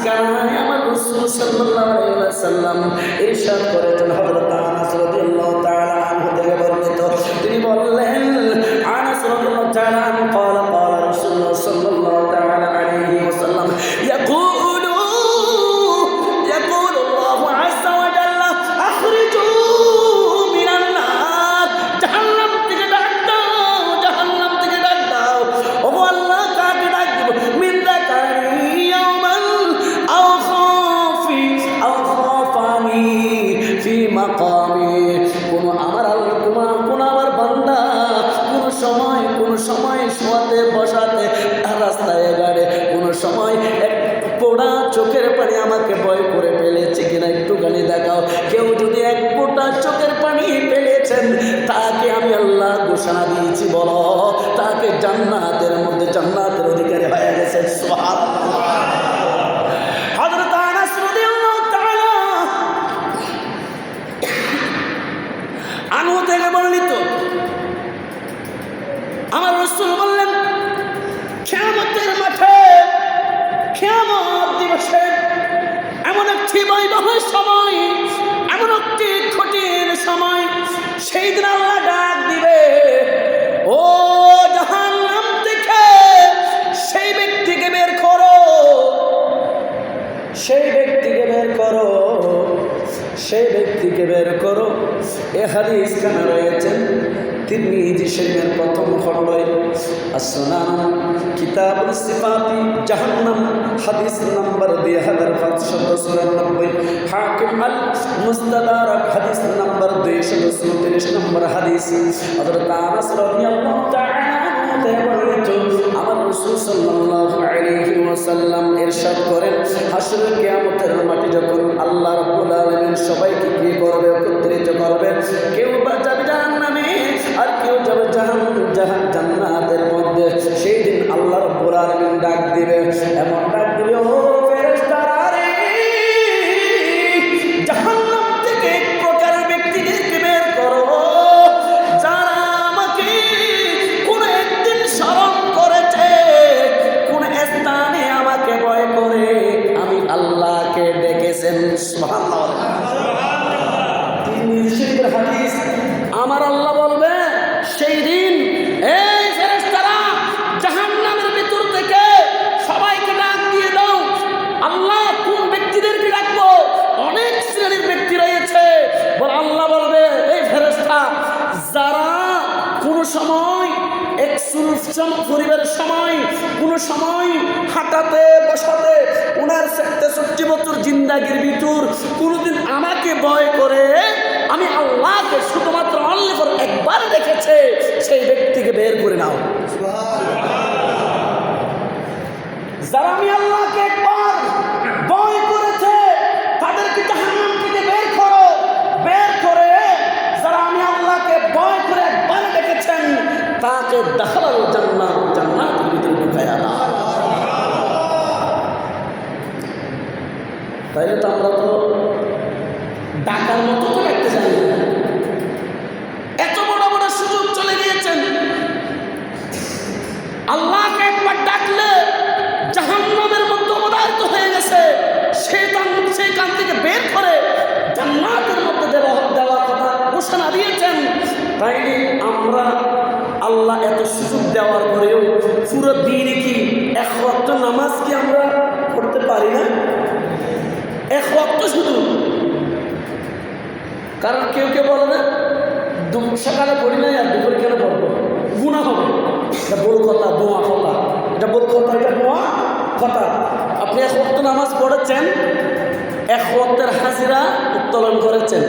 কানায় আমার রাসূল সাল্লাল্লাহু আলাইহি ওয়াসাল্লাম ইরশাদ করেছেন, হযরত আনাস রাদিয়াল্লাহু তাআলা আনহু থেকে বর্ণিত, তিনি বললেন, আনাস রাদিয়াল্লাহু তাআলা আনহু قال قال رسول الله صلى الله تعالى عليه وسلم يقول الله عز وجل اخرجوا من النار جهنم থেকে ডাক দাও, জাহান্নাম থেকে ডাক দাও, ও আল্লাহ কাকে ডাক দিব, মিন যাকারি ইয়াওমান আও খাফি আও খাফানি ফি মাকামি, কোন আমার আল্লাহ কোন আমার বান্দা কোন সময় শোয়াতে বসাতে রাস্তায় গাড়ে কোন সময় এক ফোঁটা চোখের পানি আমাকে ভয় করে ফেলেছে কিনা একটুখানি দেখাও। কেউ যদি এক ফোঁটা চোখের পানি ফেলেছেন তাকে আমি আল্লাহ ঘোষণা দিয়েছি, বলো তাকে জান্নাতের মধ্যে জান্নাতের অধিকারী হয়ে গেছে। সুবহানাল্লাহ। হযরত আনাস রাদিয়াল্লাহু তাআলা আনহু থেকে বর্ণিত, আমার রাসূল বললেন, কিয়ামতের মাঠে কিয়ামত দিবসে এমন একটি ভয়াবহ সময়, এমন একটি কঠিন সময়, সেই দিন আল্লাহ ডাক দিবে, ও জাহান্নাম থেকে সেই ব্যক্তিকে বের করো, সেই ব্যক্তিকে বের করো, সেই ব্যক্তিকে বের করো। এ হাদিস খানা রয়েছেন তিরমিজি শরীফের প্রথম খণ্ডে as-সুনান কিতাবুস সিফাতি জাহান্নাম হাদিস নাম্বার 2594, হাকিম আল মুস্তাদরাক হাদিস নাম্বার 234 নম্বর হাদিস। হযরত আনাস রাদিয়াল্লাহু তাআলা আমার রাসূল সাল্লাল্লাহু আলাইহি ওয়াসাল্লাম ইরশাদ করেন, হাসরের কিয়ামতের মাঠে যখন আল্লাহ রাব্বুল আলামিন সবাইকে কি করবে, একত্রিত করবে, কেউ যাবে জাহান্নামে আর কেউ যাবে জান্নাতের মধ্যে, সেই দিন আল্লাহ রাব্বুল আলামিন ডাক দিবে, এমন ডাক দিবে, ও ফেরেশতারা রে, জাহান্নাম থেকে এক প্রকার ব্যক্তিদেরকে বের করো যারা আমাকে কোন একদিন স্মরণ করেছে, কোন স্থানে আমাকে ভয় করে আমি আল্লাহকে ডেকেছেন। সুবহানাল্লাহ। হাদিস আমার আল্লাহ বলবে সেই দিন, এই ফেরেশতারা জাহান্নামের ভিতর থেকে সবাইকে ডাক দিয়ে দাও। আল্লাহ কোন ব্যক্তিদেরকে ডাকবো? অনেক শ্রেণীর ব্যক্তি রয়েছে। আল্লাহ বলবে, এই ফেরেশতা যারা কোন সময় এক পরিবারের সময় কোন সময় হাঁটাতে বসাতে ওনার 63 বছর জিন্দাগির ভিতর কোনদিন আমাকে ভয় করে আমি আল্লাহকে শুধুমাত্র অনলি ফর একবার দেখেছে, সেই ব্যক্তিকে বের করে নাও। যারা আমি আল্লাহকে একবার ভয় করেছে তাদেরকে জাহান্নাম থেকে বের করো, বের করে যারা আমি আল্লাহকে ভয় করে একবার দেখেছেন তাকে দাখালাল জান্নাত, জান্নাতের ভিতরে ঢুকায়া দাও। তাইলে তো আমরা তো ডাকার মতো তো দেখতে জানি না, এত বড় বড় সুযোগ চলে গিয়েছেন। আল্লাহকে একবার ডাকলে জাহান্নামের মধ্যে অবধারিত হয়ে গেছে, সেইখান থেকে বের করে জান্নাতের মধ্যে দেওয়ার কথা ঘোষণা দিয়েছেন। তাই আমরা আল্লাহ এত সুযোগ দেওয়ার পরেও পুরো দিনে কি এক ওয়াক্ত নামাজ কি আমরা পড়তে পারি না? এক ওয়াক্ত শুধু। কারণ কেউ কেউ বলে না সকালে পড়ি নাই আর দুপুরে কেন পড়বো, গুনাহ হবে। এটা বড় কথা, বোয়া কথা, এটা বড় কথা, এটা বোয়া কথা। আপনি এক ওয়াক্ত নামাজ পড়েছেন, এক ওয়াক্তের হাজিরা উত্তোলন করেছেন,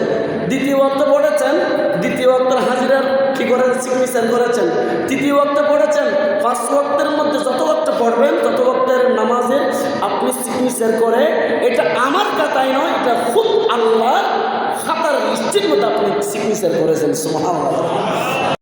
দ্বিতীয় ওয়াক্ত পড়েছেন, দ্বিতীয় ওয়াক্তের হাজিরার কি করেছেন, সিগনেচার করেছেন, তৃতীয় ওয়াক্ত পড়েছেন। 5 ওয়াক্তের মধ্যে যত ওয়াক্ত পড়বেন তত ওয়াক্তের নামাজে আপনি সিগনেচার করে, এটা আমার কথাই নয়, এটা খুব আল্লাহ খাতার লিস্টের মধ্যে আপনি সিগনেচার করেছেন। সুবহানাল্লাহ।